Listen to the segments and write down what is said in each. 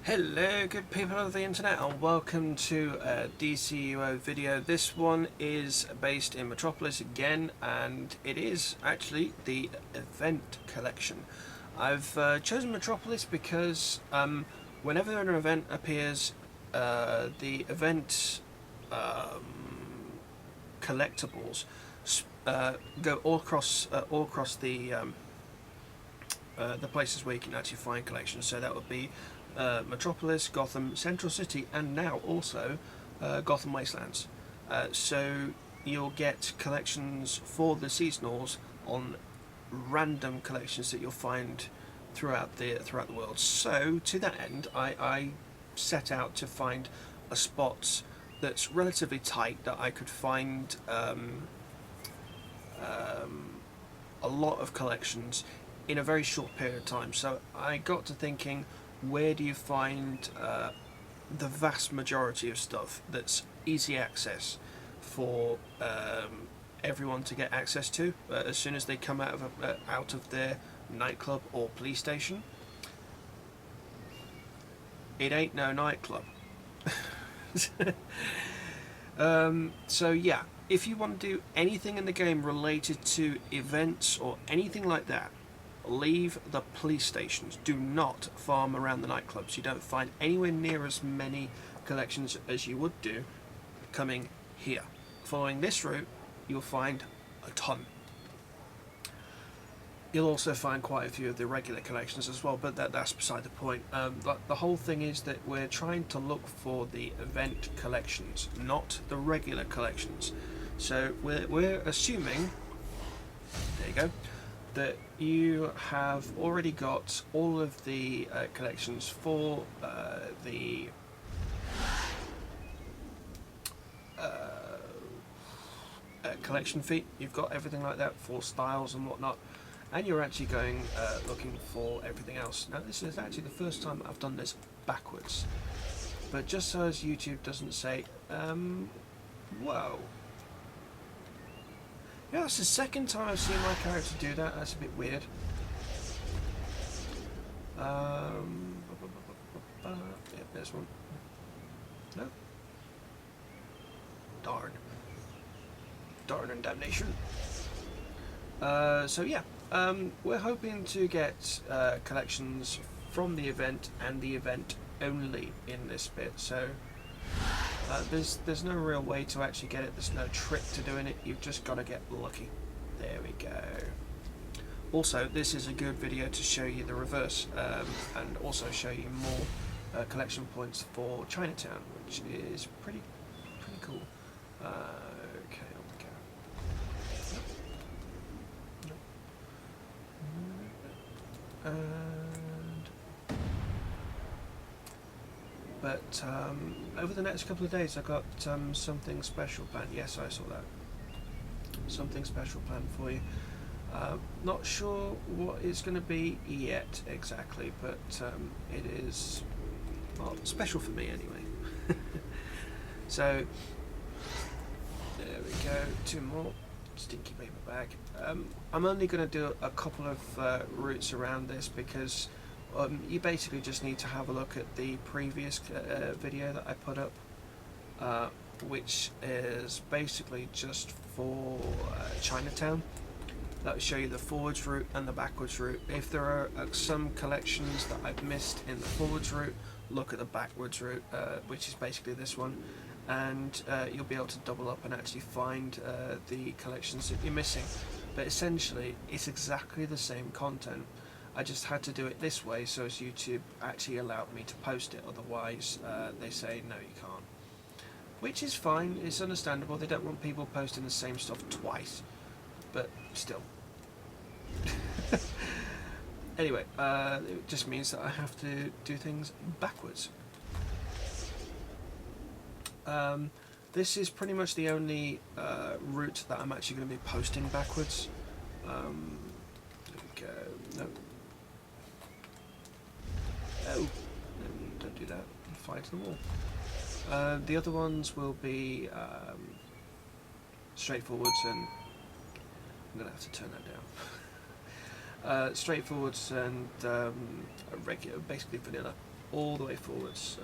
Hello good people of the internet and welcome to a DCUO video. This one is based in Metropolis again, and it is actually the event collection. I've chosen Metropolis because whenever an event appears, the event collectibles go all across the places where you can actually find collections. So that would be Metropolis, Gotham, Central City, and now also Gotham Wastelands. So you'll get collections for the seasonals on random collections that you'll find throughout the world. So to that end, I set out to find a spot that's relatively tight that I could find a lot of collections in a very short period of time. So I got to thinking, where do you find the vast majority of stuff that's easy access for everyone to get access to as soon as they come out of their nightclub or police station? It ain't no nightclub. So yeah, if you want to do anything in the game related to events or anything like that, leave the police stations. Do not farm around the nightclubs. You don't find anywhere near as many collections as you would do coming here. Following this route, you'll find a ton. You'll also find quite a few of the regular collections as well, but that's beside the point. The whole thing is that we're trying to look for the event collections, not the regular collections. So we're assuming, there you go, that you have already got all of the collections for the collection feat. You've got everything like that for styles and whatnot, and you're actually going looking for everything else. Now this is actually the first time I've done this backwards, but just so as YouTube doesn't say, whoa. Yeah, that's the second time I've seen my character do that. That's a bit weird. Yeah, there's one. No. Darn. Darn and damnation. So yeah, we're hoping to get collections from the event and the event only in this bit. So there's no real way to actually get it. There's no trick to doing it. You've just got to get lucky. There we go. Also, this is a good video to show you the reverse, and also show you more collection points for Chinatown, which is pretty cool. Okay, on we go. Nope. But over the next couple of days I got something special planned. Yes, I saw that. Something special planned for you. Not sure what it's going to be yet exactly, but it is, well, special for me anyway. So there we go, two more. Stinky paper bag. I'm only going to do a couple of routes around this because you basically just need to have a look at the previous video that I put up, which is basically just for Chinatown. That will show you the forwards route and the backwards route. If there are some collections that I've missed in the forwards route, look at the backwards route, which is basically this one, and you'll be able to double up and actually find the collections that you're missing. But essentially, it's exactly the same content. I just had to do it this way so as YouTube actually allowed me to post it, otherwise they say no, you can't. Which is fine, it's understandable, they don't want people posting the same stuff twice, but still. Anyway, it just means that I have to do things backwards. This is pretty much the only route that I'm actually going to be posting backwards. There we go. No. Oh, don't do that. Fly to the wall. The other ones will be straightforwards, and I'm going to have to turn that down. Straightforwards and regular, basically vanilla. all the way forwards.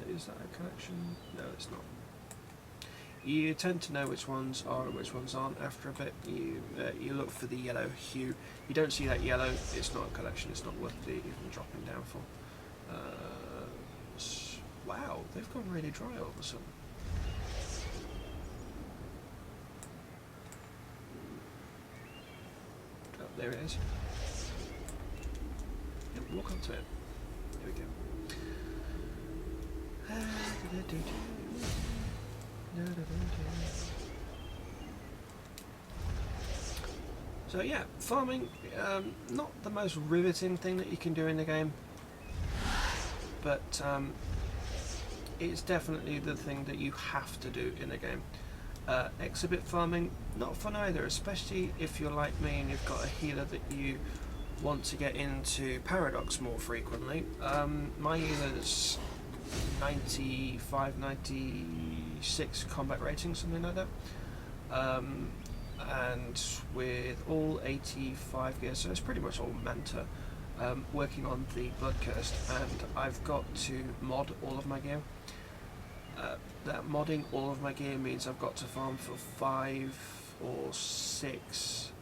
Is that a connection? No, it's not. You tend to know which ones are and which ones aren't after a bit. You look for the yellow hue. You don't see that yellow, it's not a collection, it's not worth even dropping down for. Wow, they've gone really dry all of a sudden. Oh, there it is. Yep, walk onto it. There we go. So yeah, farming, not the most riveting thing that you can do in the game, but it's definitely the thing that you have to do in the game. Exhibit farming, not fun either, especially if you're like me and you've got a healer that you want to get into Paradox more frequently. My healer's 95, 96 combat rating, something like that. And with all 85 gears, so it's pretty much all Manta, working on the Blood Cursed, and I've got to mod all of my gear. That modding all of my gear means I've got to farm for 5 or 6,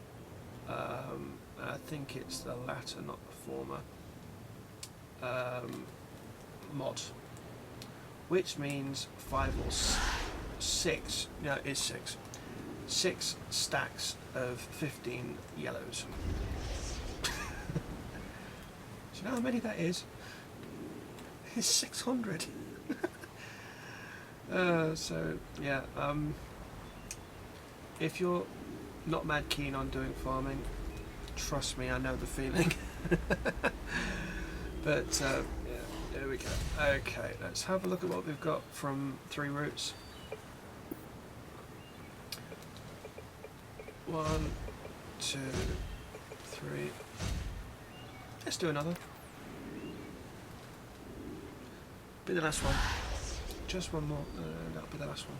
I think it's the latter, not the former, mods. Which means 5 or 6, no, it's 6. 6 stacks of 15 yellows. Do you know how many that is? It's 600. So yeah, if you're not mad keen on doing farming, trust me, I know the feeling. But yeah, there we go. Okay, let's have a look at what we've got from 3 routes. 1, 2, 3. Let's do another. Be the last one. Just one more. That'll be the last one.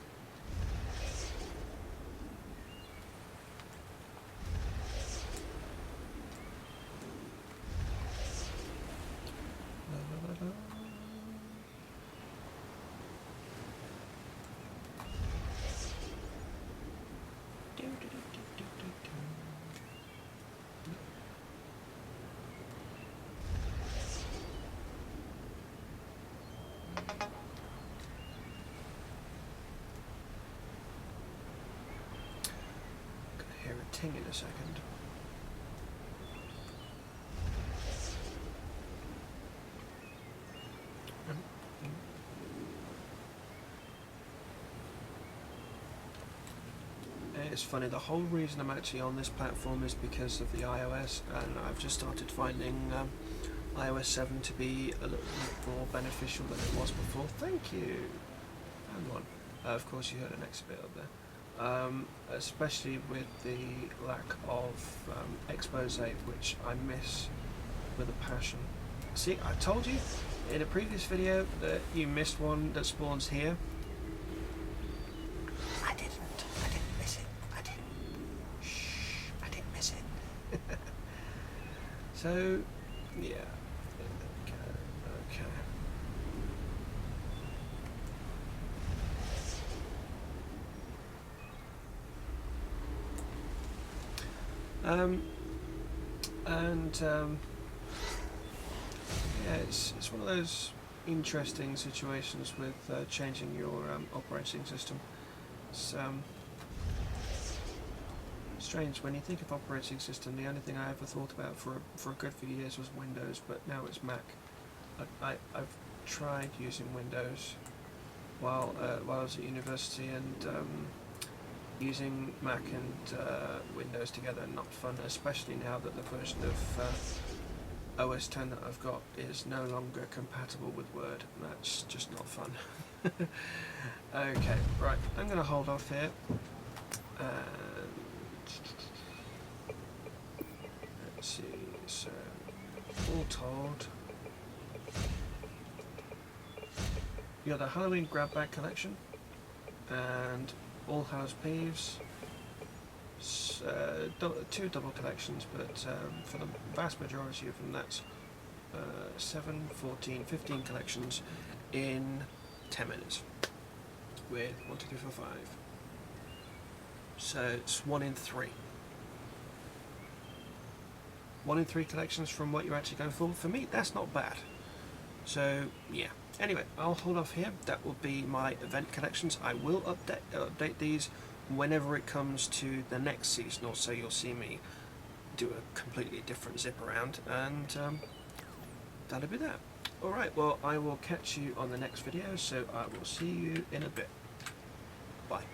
In a second. It's funny, the whole reason I'm actually on this platform is because of the iOS, and I've just started finding iOS 7 to be a little bit more beneficial than it was before. Thank you! And one. Of course you heard an exhibit up there. Especially with the lack of expose, which I miss with a passion. See, I told you in a previous video that you missed one that spawns here. I didn't miss it. I didn't miss it. So, yeah. Okay. Yeah, it's one of those interesting situations with changing your operating system. It's strange when you think of operating system. The only thing I ever thought about for a good few years was Windows, but now it's Mac. I've tried using Windows while I was at university, and using Mac and Windows together, not fun, especially now that the version of OS 10 that I've got is no longer compatible with Word. That's just not fun. Okay, right, I'm going to hold off here. And let's see, so all told, you got the Halloween grab bag collection and All Hallows Peeves, 2 double collections, but for the vast majority of them, that's 7, 14, 15 collections in 10 minutes with 1, 2, 3, 4, 5. So it's 1 in 3. 1 in 3 collections from what you're actually going for. For me, that's not bad. So yeah. Anyway, I'll hold off here. That will be my event collections. I will update these whenever it comes to the next seasonal, so you'll see me do a completely different zip around, and that'll be that. Alright, well, I will catch you on the next video, so I will see you in a bit. Bye.